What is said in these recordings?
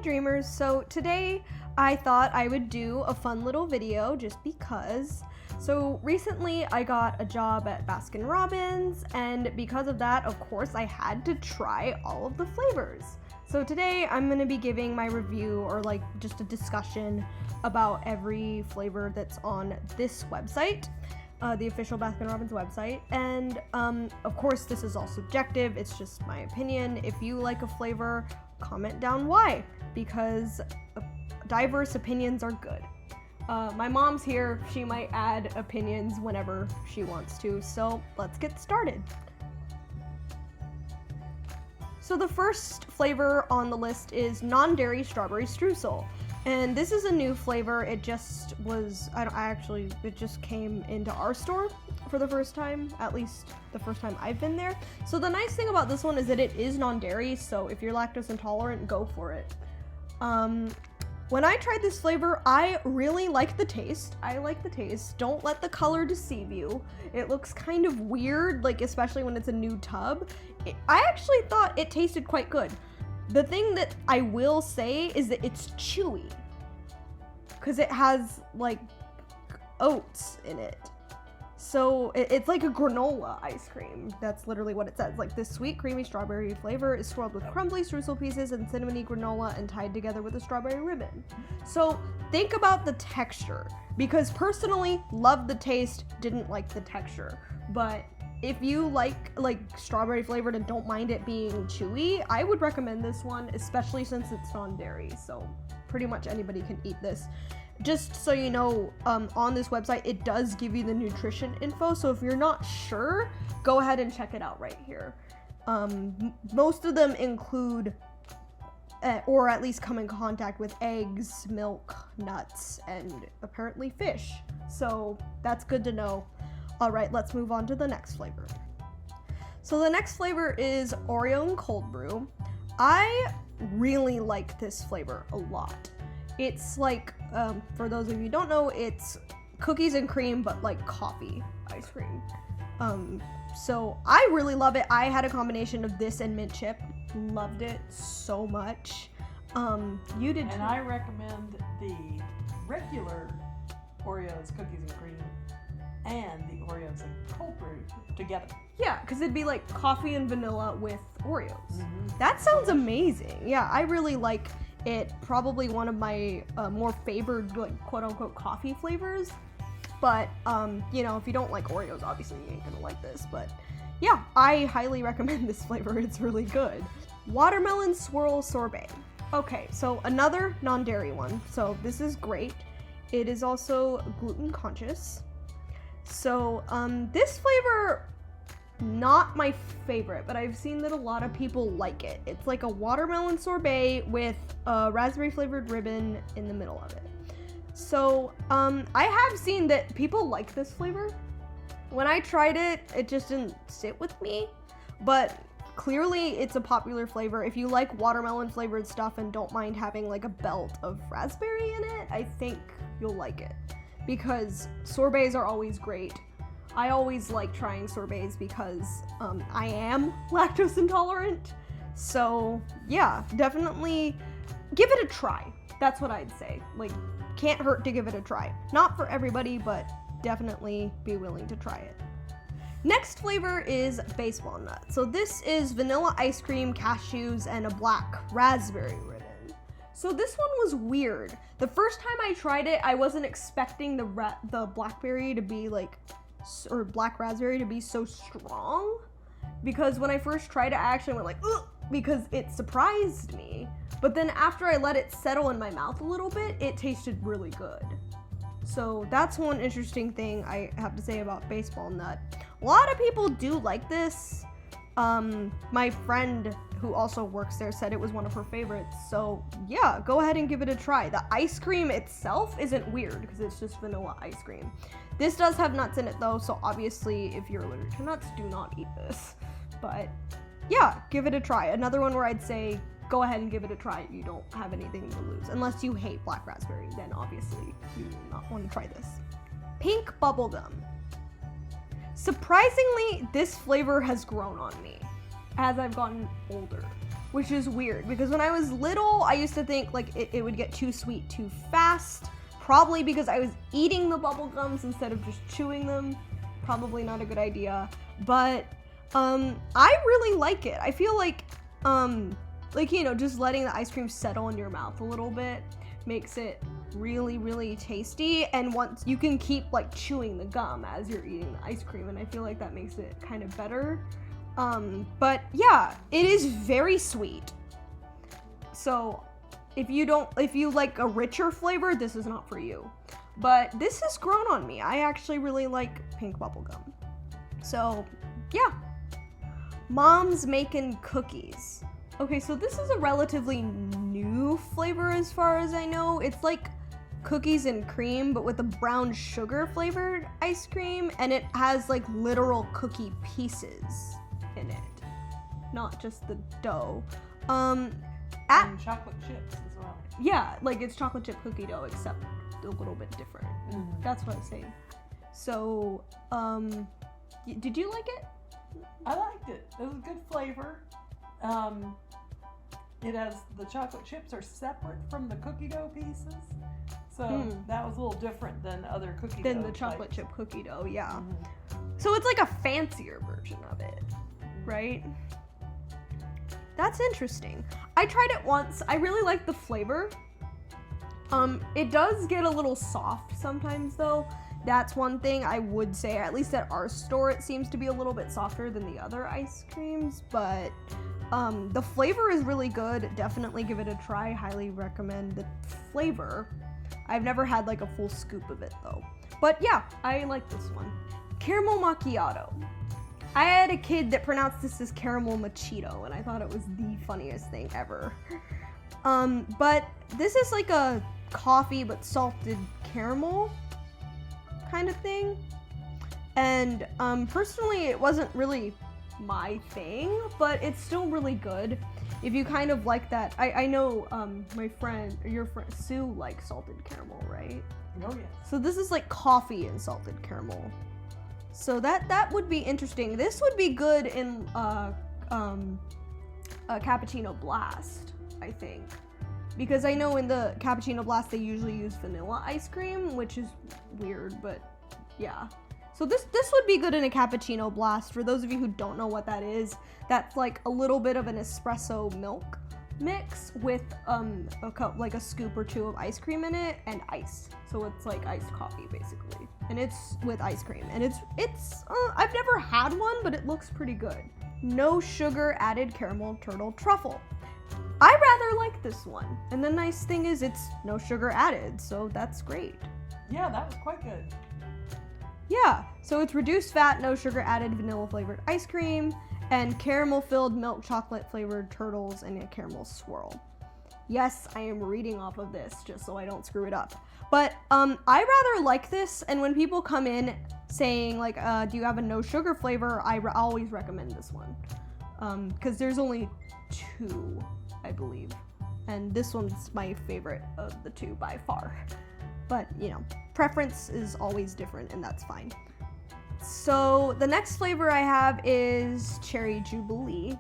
Dreamers. So today I thought I would do a fun little video just because. So recently I got a job at Baskin Robbins, and because of that, of course, I had to try all of the flavors. So today I'm going to be giving my review, or like just a discussion about every flavor that's on this website, the official Baskin Robbins website. And of course this is all subjective, it's just my opinion. If you like a flavor, comment down why, because diverse opinions are good. My mom's here, she might add opinions whenever she wants to, so let's get started. So the first flavor on the list is non-dairy strawberry streusel. And this is a new flavor. It just was, it just came into our store for the first time, at least the first time I've been there. So the nice thing about this one is that it is non-dairy, so if you're lactose intolerant, go for it. When I tried this flavor, I really like the taste. Don't let the color deceive you. It looks kind of weird, like especially when it's a new tub. I actually thought it tasted quite good. The thing that I will say is that it's chewy, because it has like oats in it. So it's like a granola ice cream. That's literally what it says. Like, this sweet, creamy strawberry flavor is swirled with crumbly streusel pieces and cinnamony granola and tied together with a strawberry ribbon. So think about the texture, because personally, loved the taste, didn't like the texture. But if you like strawberry flavored and don't mind it being chewy, I would recommend this one, especially since it's non-dairy. So pretty much anybody can eat this. Just so you know, on this website, it does give you the nutrition info. So if you're not sure, go ahead and check it out right here. Most of them include, or at least come in contact with eggs, milk, nuts, and apparently fish. So that's good to know. All right, let's move on to the next flavor. So the next flavor is Oreo and cold brew. I really like this flavor a lot. It's like, for those of you who don't know, it's cookies and cream, but like coffee ice cream. So I really love it. I had a combination of this and mint chip. Loved it so much. You did too. And I recommend the regular Oreos cookies and cream and the Oreos and cold brew together. Yeah, because it'd be like coffee and vanilla with Oreos. Mm-hmm. That sounds amazing. Yeah, I really like it. Probably one of my more favored, like, quote-unquote coffee flavors. But, you know, if you don't like Oreos, obviously you ain't gonna like this. But yeah, I highly recommend this flavor. It's really good. Watermelon swirl sorbet. Okay, so another non-dairy one. So this is great. It is also gluten conscious. So this flavor, not my favorite, but I've seen that a lot of people like it. It's like a watermelon sorbet with a raspberry flavored ribbon in the middle of it. So I have seen that people like this flavor. When I tried it, it just didn't sit with me, but clearly it's a popular flavor. If you like watermelon flavored stuff and don't mind having like a belt of raspberry in it, I think you'll like it, because sorbets are always great. I always like trying sorbets because I am lactose intolerant. So yeah, definitely give it a try. That's what I'd say. Like, can't hurt to give it a try. Not for everybody, but definitely be willing to try it. Next flavor is baseball nut. So this is vanilla ice cream, cashews, and a black raspberry ribbon. So this one was weird. The first time I tried it, I wasn't expecting the blackberry to be like, or black raspberry to be so strong, because when I first tried it, I actually went like, ugh, because it surprised me. But then after I let it settle in my mouth a little bit, it tasted really good. So that's one interesting thing I have to say about baseball nut. A lot of people do like this. My friend who also works there said it was one of her favorites. So yeah, go ahead and give it a try. The ice cream itself isn't weird because it's just vanilla ice cream. This does have nuts in it though, so obviously if you're allergic to nuts, do not eat this. But yeah, give it a try. Another one where I'd say go ahead and give it a try. You don't have anything to lose. Unless you hate black raspberry, then obviously you do not want to try this. Pink bubblegum. Surprisingly, this flavor has grown on me as I've gotten older. which is weird because when I was little, I used to think like it would get too sweet too fast, probably because I was eating the bubblegums instead of just chewing them. Probably not a good idea, but I really like it. I feel like just letting the ice cream settle in your mouth a little bit makes it really, really tasty, and once you can keep like chewing the gum as you're eating the ice cream, and I feel like that makes it kind of better. But yeah, it is very sweet. So if you like a richer flavor, this is not for you. But this has grown on me. I actually really like pink bubblegum. So yeah. Mom's Makin cookies. Okay, so this is a relatively new flavor as far as I know. It's like cookies and cream, but with a brown sugar flavored ice cream, and it has like literal cookie pieces in it, not just the dough. And chocolate chips as well. Yeah, like it's chocolate chip cookie dough, except a little bit different. Mm-hmm. That's what I'm saying. So, did you like it? I liked it. It was a good flavor. It has, the chocolate chips are separate from the cookie dough pieces. So that was a little different than other cookie dough. Than the chocolate chip cookie dough, yeah. Mm-hmm. So it's like a fancier version of it, right? That's interesting. I tried it once. I really like the flavor. It does get a little soft sometimes though. That's one thing I would say, at least at our store, it seems to be a little bit softer than the other ice creams, but the flavor is really good. Definitely give it a try. Highly recommend the flavor. I've never had like a full scoop of it though. But yeah, I like this one. Caramel Macchiato. I had a kid that pronounced this as caramel Macchiato, and I thought it was the funniest thing ever. But this is like a coffee but salted caramel kind of thing. And personally, it wasn't really my thing, but it's still really good. If you kind of like that, I know your friend Sue likes salted caramel, right? Oh yeah. So this is like coffee and salted caramel. So that would be interesting. This would be good in a cappuccino blast, I think. Because I know in the cappuccino blast they usually use vanilla ice cream, which is weird, but yeah. So this would be good in a cappuccino blast. For those of you who don't know what that is, that's like a little bit of an espresso milk mix with like a scoop or two of ice cream in it and ice. So it's like iced coffee basically, and it's with ice cream, and it's I've never had one, but it looks pretty good. No sugar added caramel turtle truffle. I rather like this one, and the nice thing is it's no sugar added, so that's great. Yeah, that was quite good. Yeah, so it's reduced fat, no sugar added, vanilla flavored ice cream, and caramel filled milk chocolate flavored turtles and a caramel swirl. Yes, I am reading off of this just so I don't screw it up. But I rather like this, and when people come in saying like, do you have a no sugar flavor, I always recommend this one. Because there's only two, I believe. And this one's my favorite of the two by far. But, you know, preference is always different, and that's fine. So the next flavor I have is Cherry Jubilee.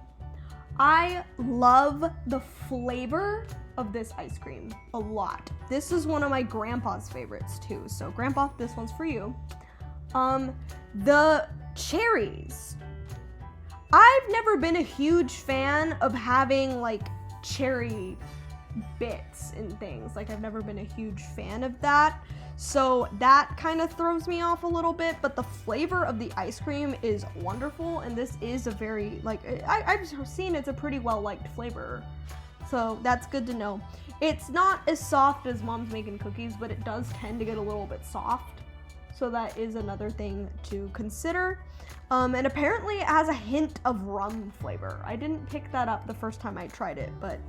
I love the flavor of this ice cream a lot. This is one of my grandpa's favorites too. So grandpa, this one's for you. The cherries. I've never been a huge fan of having like cherry bits and things. Like I've never been a huge fan of that. So that kind of throws me off a little bit, but the flavor of the ice cream is wonderful, and this is a very, like, I've seen it's a pretty well-liked flavor. So that's good to know. It's not as soft as Mom's Makin cookies, but it does tend to get a little bit soft. So that is another thing to consider. And apparently it has a hint of rum flavor. I didn't pick that up the first time I tried it, but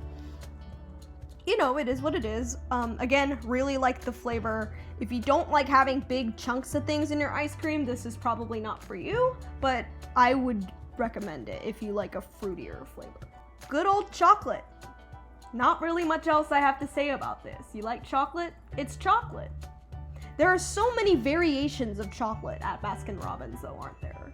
you know, it is what it is. Again, really like the flavor. If you don't like having big chunks of things in your ice cream, this is probably not for you, but I would recommend it if you like a fruitier flavor. Good old chocolate. Not really much else I have to say about this. You like chocolate? It's chocolate. There are so many variations of chocolate at Baskin Robbins though, aren't there?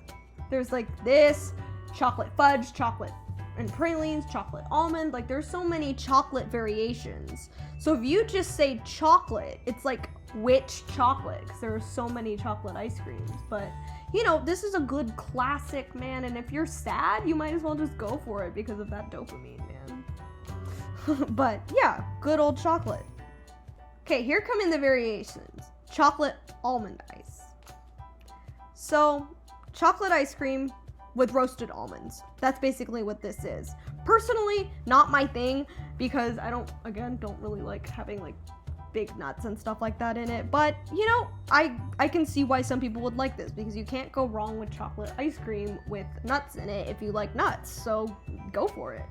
There's like this, chocolate fudge, chocolate and pralines, chocolate almond. Like, there's so many chocolate variations. So if you just say chocolate, it's like, which chocolate? Because there are so many chocolate ice creams. But, you know, this is a good classic, man. And if you're sad, you might as well just go for it because of that dopamine, man. But yeah, good old chocolate. Okay, here come in the variations. Chocolate almond ice. So, chocolate ice cream with roasted almonds. That's basically what this is. Personally, not my thing because I don't really like having like big nuts and stuff like that in it. But, you know, I can see why some people would like this because you can't go wrong with chocolate ice cream with nuts in it if you like nuts. So, go for it.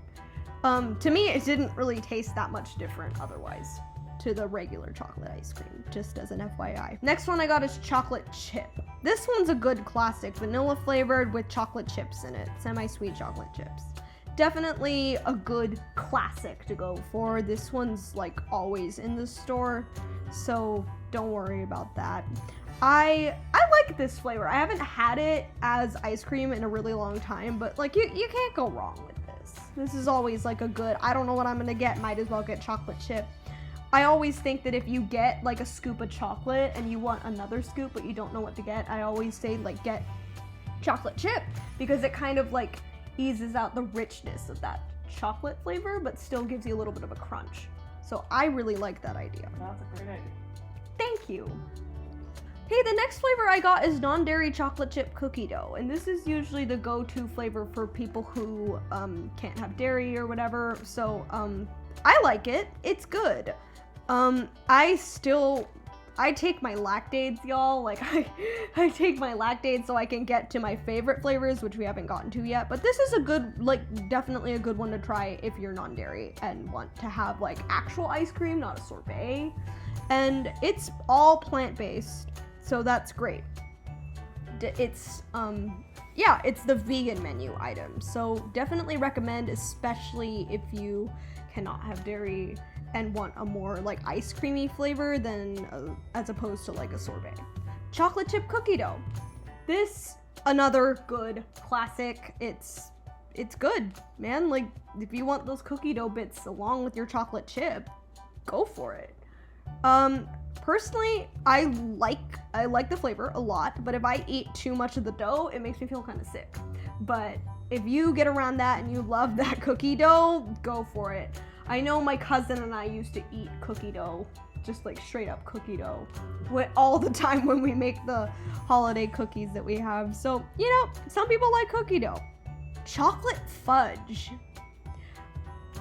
To me, it didn't really taste that much different otherwise to the regular chocolate ice cream, just as an FYI. Next one I got is chocolate chip. This one's a good classic, vanilla flavored with chocolate chips in it, semi-sweet chocolate chips. Definitely a good classic to go for. This one's like always in the store, so don't worry about that. I like this flavor. I haven't had it as ice cream in a really long time, but like you can't go wrong with this. This is always like a good, I don't know what I'm gonna get, might as well get chocolate chip. I always think that if you get like a scoop of chocolate and you want another scoop but you don't know what to get, I always say like get chocolate chip because it kind of like eases out the richness of that chocolate flavor but still gives you a little bit of a crunch. So I really like that idea. That's a great idea. Thank you. Hey, the next flavor I got is non-dairy chocolate chip cookie dough, and this is usually the go-to flavor for people who can't have dairy or whatever. So I like it. It's good. I take my lactates, y'all. Like, I take my lactates so I can get to my favorite flavors, which we haven't gotten to yet. But this is a good, like, definitely a good one to try if you're non-dairy and want to have, like, actual ice cream, not a sorbet. And it's all plant-based, so that's great. It's, yeah, it's the vegan menu item. So definitely recommend, especially if you cannot have dairy and want a more like ice creamy flavor than as opposed to like a sorbet. Chocolate chip cookie dough. This another good classic. It's good, man. Like if you want those cookie dough bits along with your chocolate chip, go for it. Personally, I like the flavor a lot, but if I eat too much of the dough, it makes me feel kind of sick. But if you get around that and you love that cookie dough, go for it. I know my cousin and I used to eat cookie dough, just like straight up cookie dough, all the time when we make the holiday cookies that we have. So, you know, some people like cookie dough. Chocolate fudge.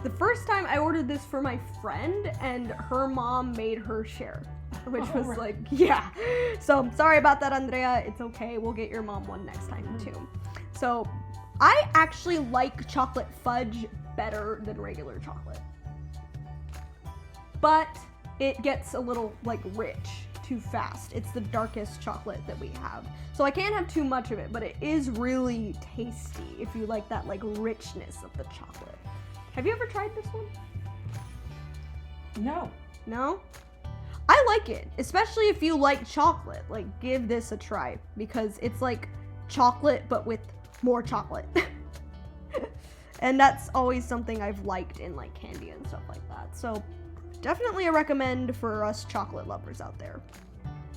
The first time I ordered this for my friend and her mom made her share, which was like, yeah. So sorry about that, Andrea. It's okay. We'll get your mom one next time too. So I actually like chocolate fudge better than regular chocolate. But it gets a little like rich too fast. It's the darkest chocolate that we have. So I can't have too much of it, but it is really tasty if you like that like richness of the chocolate. Have you ever tried this one? No. No? I like it, especially if you like chocolate. Like, give this a try because it's like chocolate but with more chocolate. And that's always something I've liked in like candy and stuff like that. So definitely a recommend for us chocolate lovers out there.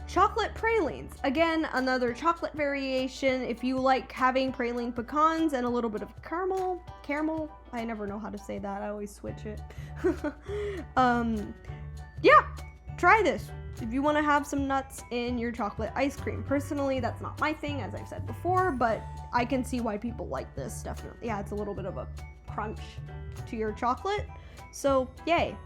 Chocolate pralines. Again, another chocolate variation. If you like having praline pecans and a little bit of caramel, I never know how to say that. I always switch it. Yeah, try this. If you want to have some nuts in your chocolate ice cream. Personally, that's not my thing, as I've said before, but I can see why people like this, definitely. Yeah, it's a little bit of a crunch to your chocolate. So, yay.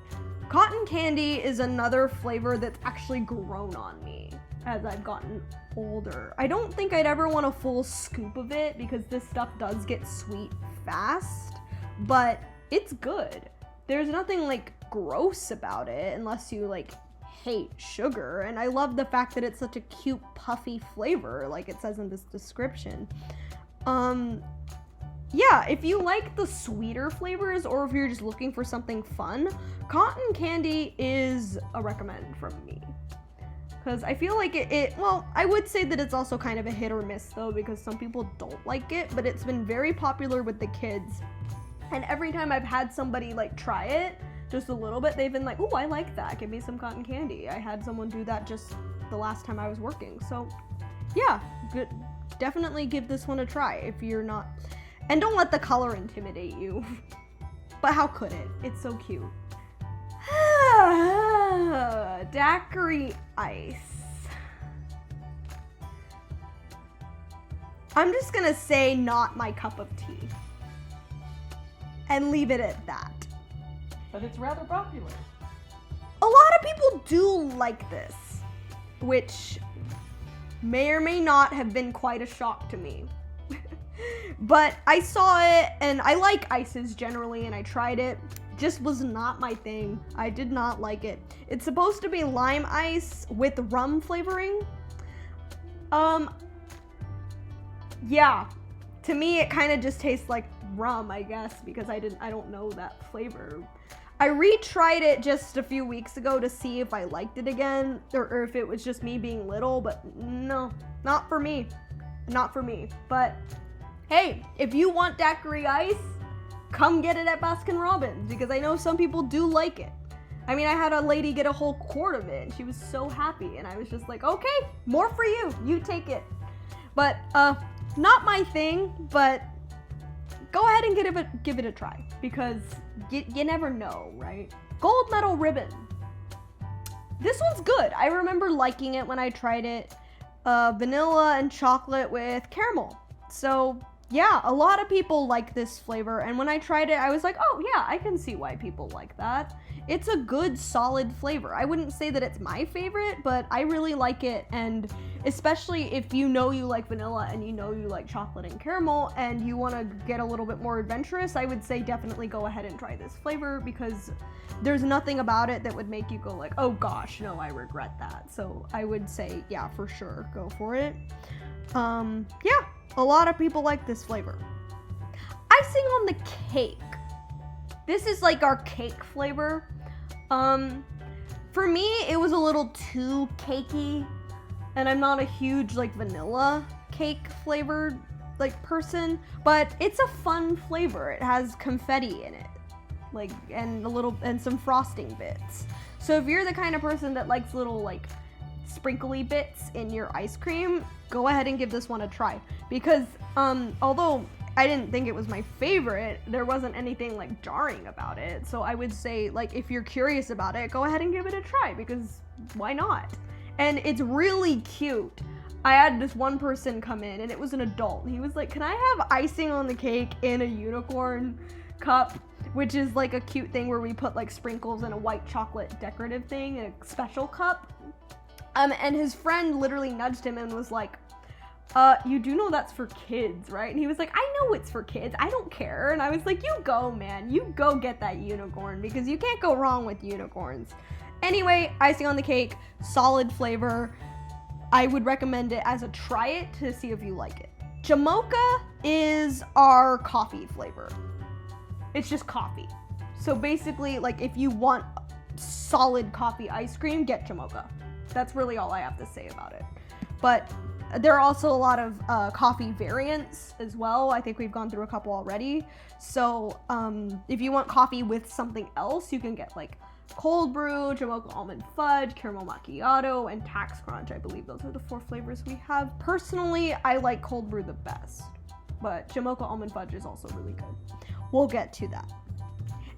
Cotton candy is another flavor that's actually grown on me as I've gotten older. I don't think I'd ever want a full scoop of it because this stuff does get sweet fast, but it's good. There's nothing like gross about it unless you like hate sugar, and I love the fact that it's such a cute puffy flavor like it says in this description. Yeah, if you like the sweeter flavors or if you're just looking for something fun, cotton candy is a recommend from me. Because I feel like well, I would say that it's also kind of a hit or miss though, because some people don't like it, but it's been very popular with the kids. And every time I've had somebody like try it just a little bit, they've been like, "Oh, I like that. Give me some cotton candy." I had someone do that just the last time I was working. So yeah, good. Definitely give this one a try if you're not, and don't let the color intimidate you. But how could it? It's so cute. Daiquiri Ice. I'm just gonna say not my cup of tea. And leave it at that. But it's rather popular. A lot of people do like this, which may or may not have been quite a shock to me. But I saw it, and I like ices generally, and I tried it. Just was not my thing. I did not like it. It's supposed to be lime ice with rum flavoring. Yeah. To me, it kind of just tastes like rum, I guess, because I don't know that flavor. I retried it just a few weeks ago to see if I liked it again, or if it was just me being little, but no, not for me. Not for me. But hey, if you want Daiquiri Ice, come get it at Baskin Robbins, because I know some people do like it. I mean, I had a lady get a whole quart of it, and she was so happy, and I was just like, okay, more for you. You take it. But, not my thing, but go ahead and give it a try, because you never know, right? Gold medal ribbon. This one's good. I remember liking it when I tried it. Vanilla and chocolate with caramel. So yeah, a lot of people like this flavor, and when I tried it, I was like, oh yeah, I can see why people like that. It's a good, solid flavor. I wouldn't say that it's my favorite, but I really like it, and especially if you know you like vanilla and you know you like chocolate and caramel, and you want to get a little bit more adventurous, I would say definitely go ahead and try this flavor, because there's nothing about it that would make you go like, oh gosh, no, I regret that. So I would say, yeah, for sure, go for it. Yeah, a lot of people like this flavor. Icing on the Cake. This is like our cake flavor. For me, it was a little too cakey, and I'm not a huge like vanilla cake flavored like person, but it's a fun flavor. It has confetti in it, like, and some frosting bits. So if you're the kind of person that likes little like sprinkly bits in your ice cream, go ahead and give this one a try, because although I didn't think it was my favorite, there wasn't anything like jarring about it. So I would say, like, if you're curious about it, go ahead and give it a try, because why not? And it's really cute. I had this one person come in, and it was an adult. He was like, can I have icing on the cake in a unicorn cup? Which is like a cute thing where we put like sprinkles in a white chocolate decorative thing in a special cup. And his friend literally nudged him and was like, you do know that's for kids, right? And he was like, I know it's for kids. I don't care. And I was like, you go, man. You go get that unicorn, because you can't go wrong with unicorns. Anyway, icing on the cake, solid flavor. I would recommend it as a try it to see if you like it. Jamoca is our coffee flavor. It's just coffee. So basically, like, if you want solid coffee ice cream, get Jamoca. That's really all I have to say about it. But there are also a lot of coffee variants as well. I think we've gone through a couple already. So if you want coffee with something else, you can get like cold brew, Jamoca almond fudge, caramel macchiato, and tax crunch. I believe those are the 4 flavors we have. Personally, I like cold brew the best, but Jamoca almond fudge is also really good. We'll get to that.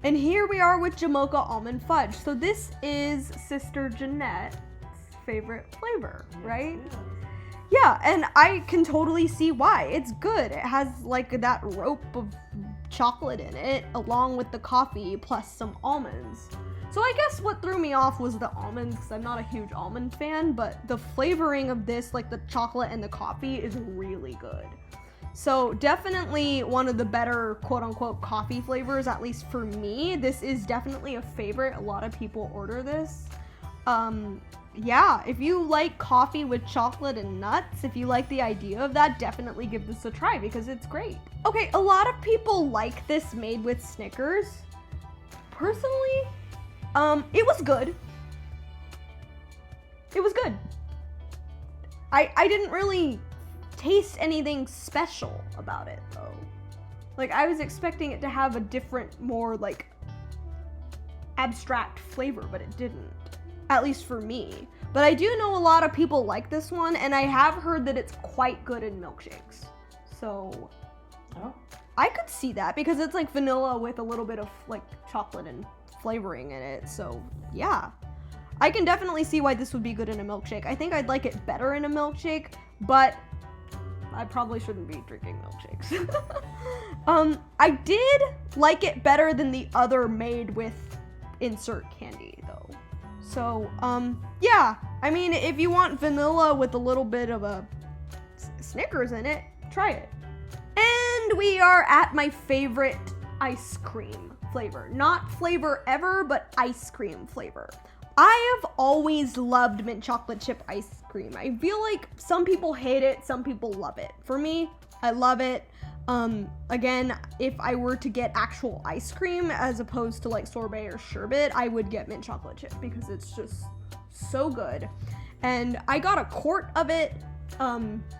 And here we are with Jamoca almond fudge. So this is Sister Jeanette's favorite flavor, right? Yes. Yeah, and I can totally see why. It's good. It has like that rope of chocolate in it, along with the coffee plus some almonds. So I guess what threw me off was the almonds, because I'm not a huge almond fan, but the flavoring of this, like the chocolate and the coffee, is really good. So definitely one of the better quote-unquote coffee flavors, at least for me. This is definitely a favorite. A lot of people order this. Yeah, if you like coffee with chocolate and nuts, if you like the idea of that, definitely give this a try, because it's great. Okay, a lot of people like this made with Snickers. Personally, it was good. It was good. I didn't really taste anything special about it, though. Like, I was expecting it to have a different, more, like, abstract flavor, but it didn't. At least for me. But I do know a lot of people like this one, and I have heard that it's quite good in milkshakes. So, I could see that, because it's like vanilla with a little bit of, like, chocolate and flavoring in it. So, yeah. I can definitely see why this would be good in a milkshake. I think I'd like it better in a milkshake, but I probably shouldn't be drinking milkshakes. I did like it better than the other made with insert candy, though. So, yeah. I mean, if you want vanilla with a little bit of a Snickers in it, try it. And we are at my favorite ice cream flavor. Not flavor ever, but ice cream flavor. I have always loved mint chocolate chip ice cream. I feel like some people hate it, some people love it. For me, I love it. Again, if I were to get actual ice cream as opposed to like sorbet or sherbet, I would get mint chocolate chip because it's just so good. And I got a quart of it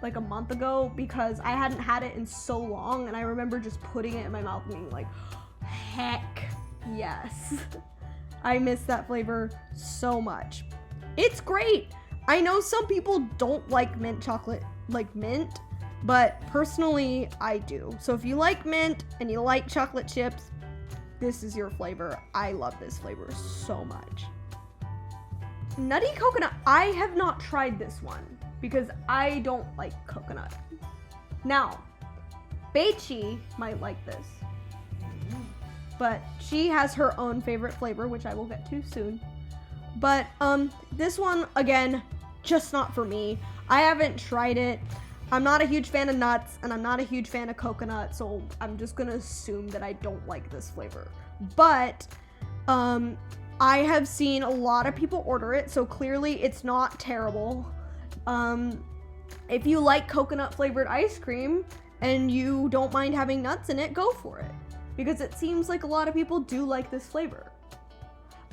like a month ago because I hadn't had it in so long, and I remember just putting it in my mouth and being like, heck yes. I miss that flavor so much. It's great. I know some people don't like mint chocolate, like mint, but personally, I do. So if you like mint and you like chocolate chips, this is your flavor. I love this flavor so much. Nutty Coconut, I have not tried this one because I don't like coconut. Now, Beichi might like this, but she has her own favorite flavor, which I will get to soon. But this one, again, just not for me. I haven't tried it. I'm not a huge fan of nuts, and I'm not a huge fan of coconut, so I'm just gonna assume that I don't like this flavor. But I have seen a lot of people order it, so clearly it's not terrible. If you like coconut flavored ice cream and you don't mind having nuts in it, go for it. Because it seems like a lot of people do like this flavor.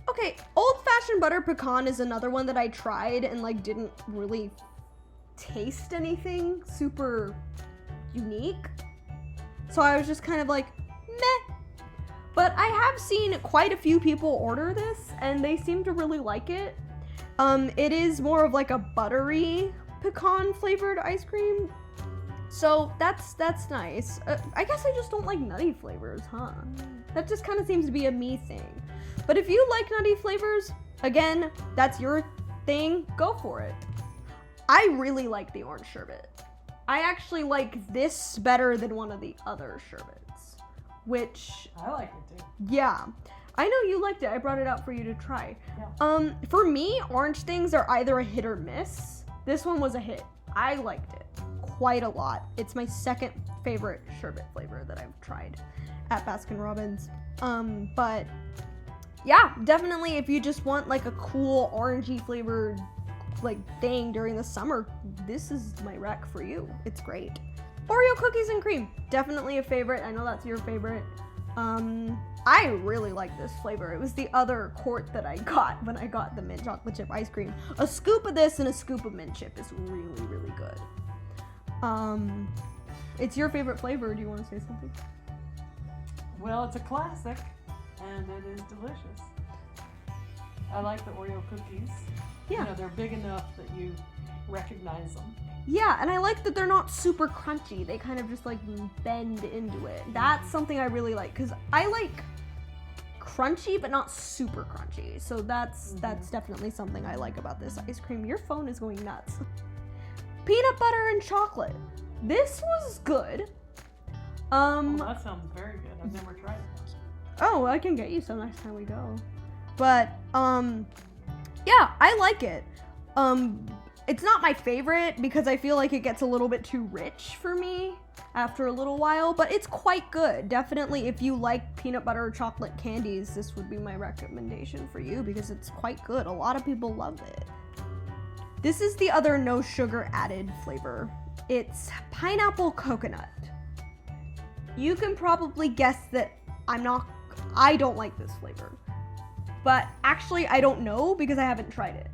Okay, old-fashioned butter pecan is another one that I tried and like didn't really taste anything super unique. So I was just kind of like, meh. But I have seen quite a few people order this and they seem to really like it. It is more of like a buttery pecan flavored ice cream. So that's nice. I guess I just don't like nutty flavors, huh? That just kind of seems to be a me thing. But if you like nutty flavors, again, that's your thing, go for it. I really like the orange sherbet. I actually like this better than one of the other sherbets, which... I like it too. Yeah. I know you liked it. I brought it out for you to try. Yeah. For me, orange things are either a hit or miss. This one was a hit. I liked it quite a lot. It's my second favorite sherbet flavor that I've tried at Baskin Robbins. But yeah, definitely if you just want like a cool orangey flavored like thing during the summer, this is my rec for you. It's great. Oreo cookies and cream, definitely a favorite. I know that's your favorite. I really like this flavor. It was the other quart that I got when I got the mint chocolate chip ice cream. A scoop of this and a scoop of mint chip is really, really good. It's your favorite flavor. Do you want to say something? Well, it's a classic, and it is delicious. I like the Oreo cookies. Yeah. You know, they're big enough that you recognize them. Yeah, and I like that they're not super crunchy. They kind of just like bend into it. That's something I really like, because I like crunchy but not super crunchy. So that's definitely something I like about this ice cream. Your phone is going nuts. Peanut butter and chocolate. This was good. Oh, that sounds very good. I've never tried it. Oh, I can get you some next time we go. But yeah, I like it. It's not my favorite because I feel like it gets a little bit too rich for me after a little while, but it's quite good. Definitely, if you like peanut butter or chocolate candies, this would be my recommendation for you because it's quite good. A lot of people love it. This is the other no sugar added flavor. It's pineapple coconut. You can probably guess that I don't like this flavor. But actually, I don't know because I haven't tried it.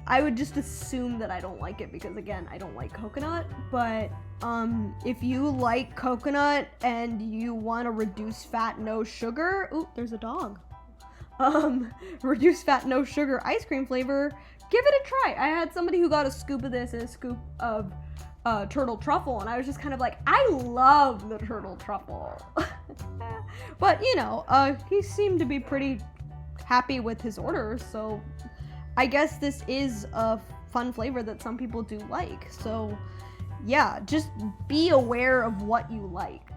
I would just assume that I don't like it because, again, I don't like coconut. But if you like coconut and you want a reduced fat, no sugar, ooh, there's a dog. Reduced fat, no sugar ice cream flavor, give it a try. I had somebody who got a scoop of this and a scoop of turtle truffle, and I was just kind of like, I love the turtle truffle. But, you know, he seemed to be pretty happy with his order, so I guess this is a fun flavor that some people do like. So yeah, just be aware of what you like.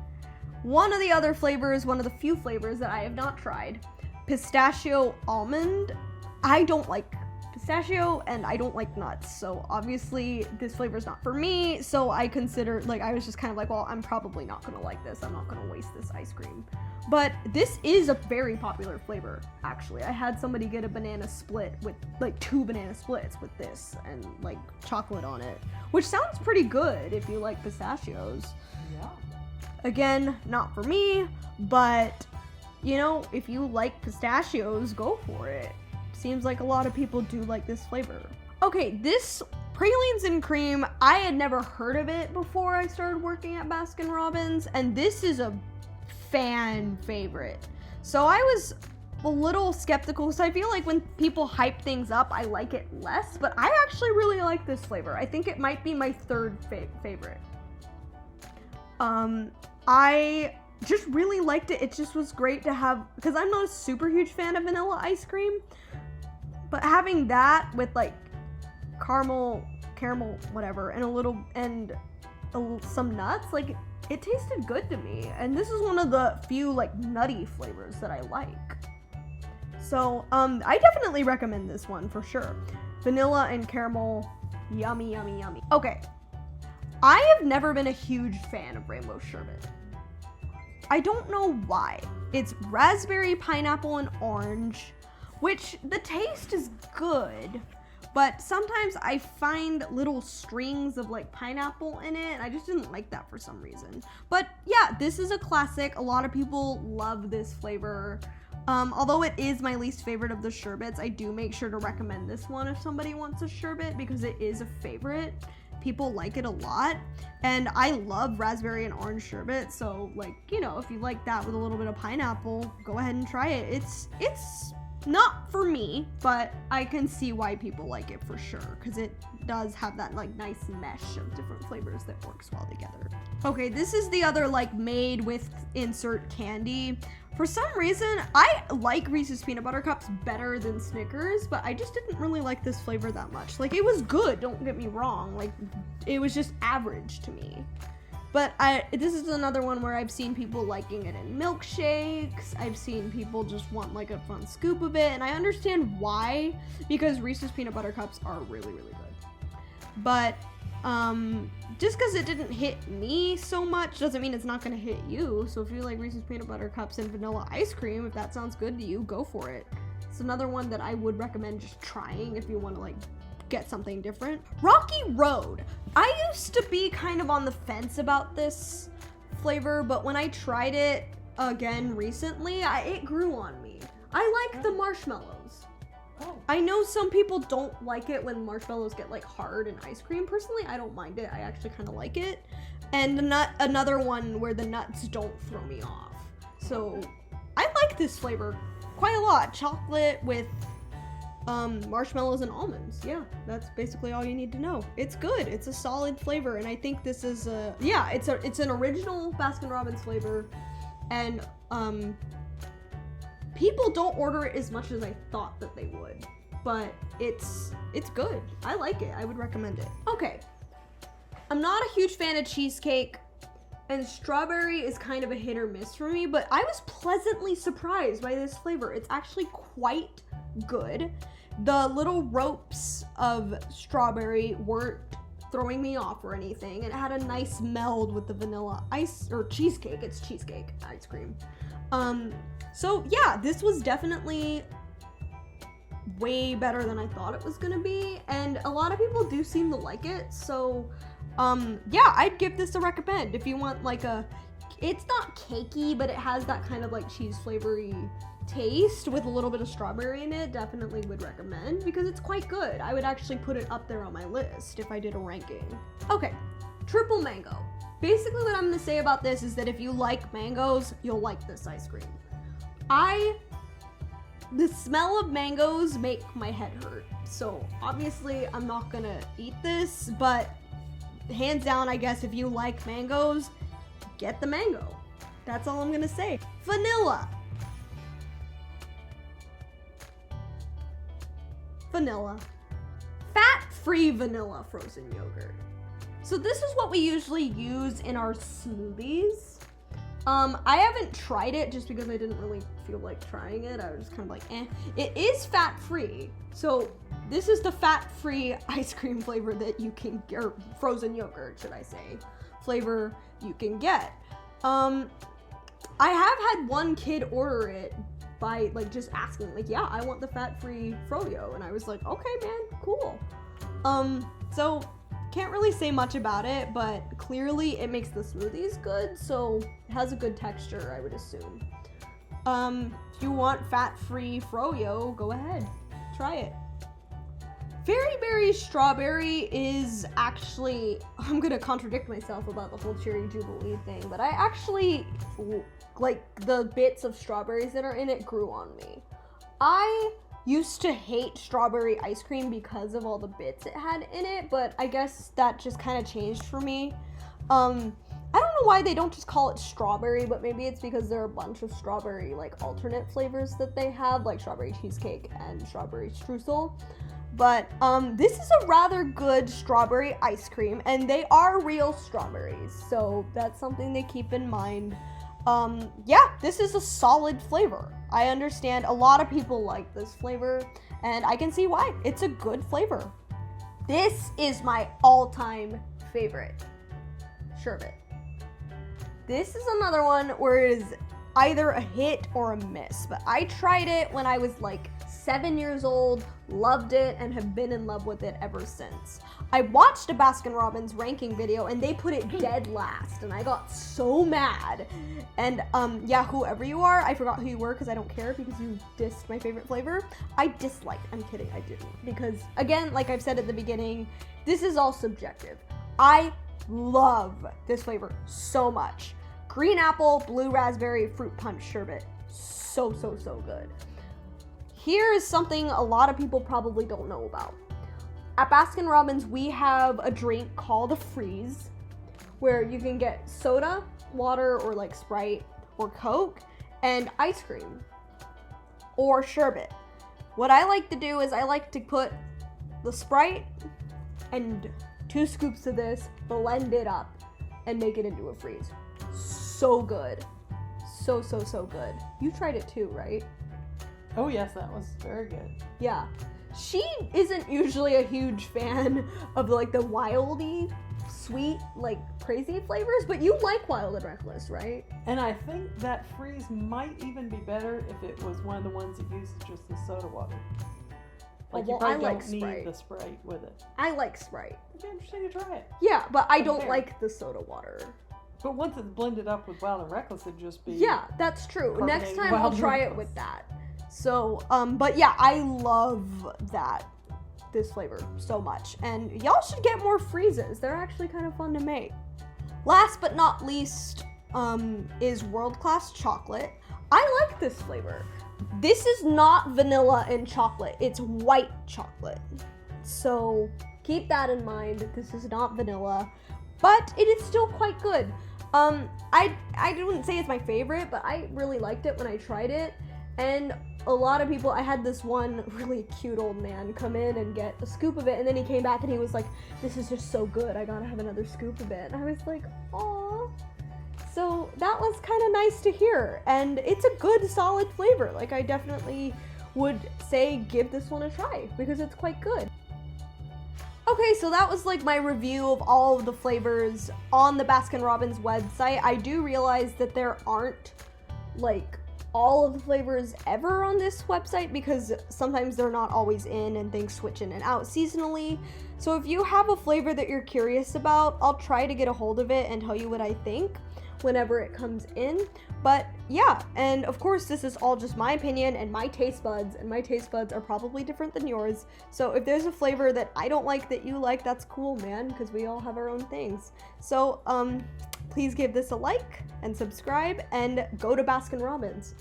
One of the other flavors, one of the few flavors that I have not tried, Pistachio Almond. I don't like pistachio and I don't like nuts, so obviously this flavor is not for me. So I considered, like, I was just kind of like, well, I'm probably not gonna like this. I'm not gonna waste this ice cream. But this is a very popular flavor, actually. I had somebody get a banana split with, like, 2 banana splits with this and, like, chocolate on it, which sounds pretty good if you like pistachios. Yeah. Again, not for me, but, you know, if you like pistachios, go for it. Seems like a lot of people do like this flavor. Okay, this Pralines and Cream, I had never heard of it before I started working at Baskin Robbins, and this is a fan favorite. So I was a little skeptical because I feel like when people hype things up, I like it less, but I actually really like this flavor. I think it might be my 3rd favorite. I just really liked it. It just was great to have, because I'm not a super huge fan of vanilla ice cream, but having that with like caramel, whatever, and some nuts, like, it tasted good to me. And this is one of the few like nutty flavors that I like. So I definitely recommend this one for sure. Vanilla and caramel, yummy, yummy, yummy. Okay, I have never been a huge fan of rainbow sherbet. I don't know why. It's raspberry, pineapple, and orange, which the taste is good, but sometimes I find little strings of like pineapple in it, and I just didn't like that for some reason. But yeah, this is a classic. A lot of people love this flavor. Although it is my least favorite of the sherbets, I do make sure to recommend this one if somebody wants a sherbet because it is a favorite. People like it a lot, and I love raspberry and orange sherbet, so, like, you know, if you like that with a little bit of pineapple, go ahead and try it. It's not for me, but I can see why people like it for sure, because it does have that, like, nice mesh of different flavors that works well together. Okay, this is the other, like, made with insert candy. For some reason, I like Reese's Peanut Butter Cups better than Snickers, but I just didn't really like this flavor that much. Like, it was good, don't get me wrong. Like, it was just average to me. But this is another one where I've seen people liking it in milkshakes. I've seen people just want, like, a fun scoop of it, and I understand why, because Reese's Peanut Butter Cups are really, really good. But just because it didn't hit me so much doesn't mean it's not going to hit you. So if you like Reese's Peanut Butter Cups and vanilla ice cream, if that sounds good to you, go for it. It's another one that I would recommend just trying if you want to, like, get something different. Rocky Road. I used to be kind of on the fence about this flavor, but when I tried it again recently, it grew on me. I like the marshmallows. I know some people don't like it when marshmallows get, like, hard in ice cream. Personally, I don't mind it. I actually kind of like it. And another one where the nuts don't throw me off. So I like this flavor quite a lot. Chocolate with marshmallows and almonds. Yeah, that's basically all you need to know. It's good. It's a solid flavor, and I think this is it's an original Baskin Robbins flavor, and people don't order it as much as I thought that they would, but it's good. I like it. I would recommend it. Okay, I'm not a huge fan of cheesecake, and strawberry is kind of a hit or miss for me, but I was pleasantly surprised by this flavor. It's actually quite good. The little ropes of strawberry weren't throwing me off or anything. It had a nice meld with the vanilla ice, or cheesecake. It's cheesecake ice cream. So yeah, this was definitely way better than I thought it was gonna be, and a lot of people do seem to like it. So yeah, I'd give this a recommend if you want, like, it's not cakey, but it has that kind of, like, cheese flavory taste with a little bit of strawberry in it, definitely would recommend because it's quite good. I would actually put it up there on my list if I did a ranking. Okay, triple mango. Basically what I'm gonna say about this is that if you like mangoes, you'll like this ice cream. The smell of mangoes make my head hurt. So obviously I'm not gonna eat this, but hands down, I guess if you like mangoes, get the mango. That's all I'm gonna say. Vanilla. Vanilla. Fat-free vanilla frozen yogurt. So this is what we usually use in our smoothies. I haven't tried it just because I didn't really feel like trying it. I was just kind of like, eh. It is fat-free. So this is the fat-free ice cream flavor that you can get, or frozen yogurt, should I say, flavor you can get. I have had one kid order it by like just asking, like, yeah, I want the fat-free froyo. And I was like, okay, man, cool. So can't really say much about it, but clearly it makes the smoothies good, so it has a good texture, I would assume. If you want fat-free froyo, go ahead, try it. Fairy Berry Strawberry is actually, I'm gonna contradict myself about the whole Cherry Jubilee thing, but I actually, like, the bits of strawberries that are in it grew on me. I used to hate strawberry ice cream because of all the bits it had in it, but I guess that just kind of changed for me. I don't know why they don't just call it strawberry, but maybe it's because there are a bunch of strawberry like alternate flavors that they have, like strawberry cheesecake and strawberry streusel. But this is a rather good strawberry ice cream, and they are real strawberries, so that's something to keep in mind. Yeah, this is a solid flavor. I understand a lot of people like this flavor, and I can see why. It's a good flavor. This is my all-time favorite, Sherbet. This is another one where it is either a hit or a miss, but I tried it when I was like 7 years old, loved it, and have been in love with it ever since. I watched a Baskin Robbins ranking video and they put it dead last, and I got so mad. And yeah, whoever you are, I forgot who you were because I don't care because you dissed my favorite flavor. I disliked, I'm kidding, I didn't. Because again, like I've said at the beginning, this is all subjective. I love this flavor so much. Green apple, blue raspberry, fruit punch sherbet. So, so, so good. Here is something a lot of people probably don't know about. At Baskin Robbins, we have a drink called a freeze, where you can get soda, water, or like Sprite, or Coke, and ice cream, or sherbet. What I like to do is I like to put the Sprite and 2 scoops of this, blend it up, and make it into a freeze. So good. So, so, so good. You tried it too, right? Oh yes, that was very good. Yeah. She isn't usually a huge fan of like the wildy, sweet, like crazy flavors, but you like Wild and Reckless, right? And I think that freeze might even be better if it was one of the ones that uses just the soda water. Like you probably don't need the Sprite with it. I like Sprite. It'd be interesting to try it. Yeah, but I don't like the soda water. But once it's blended up with Wild and Reckless, it'd just be... Yeah, that's true. Next time I'll try it with that. So, but yeah, I love this flavor so much. And y'all should get more freezes. They're actually kind of fun to make. Last but not least is World Class Chocolate. I like this flavor. This is not vanilla and chocolate. It's white chocolate. So keep that in mind. This is not vanilla, but it is still quite good. I wouldn't say it's my favorite, but I really liked it when I tried it. And a lot of people, I had this one really cute old man come in and get a scoop of it, and then he came back and he was like, this is just so good, I gotta have another scoop of it. And I was like, aw. So that was kind of nice to hear, and it's a good solid flavor. Like, I definitely would say give this one a try because it's quite good. Okay, so that was like my review of all of the flavors on the Baskin Robbins website. I do realize that there aren't like all of the flavors ever on this website because sometimes they're not always in and things switch in and out seasonally. So if you have a flavor that you're curious about, I'll try to get a hold of it and tell you what I think. whenever it comes in. But yeah, and of course this is all just my opinion and my taste buds, and my taste buds are probably different than yours. So if there's a flavor that I don't like that you like, that's cool, man, because we all have our own things. So please give this a like and subscribe and go to Baskin Robbins.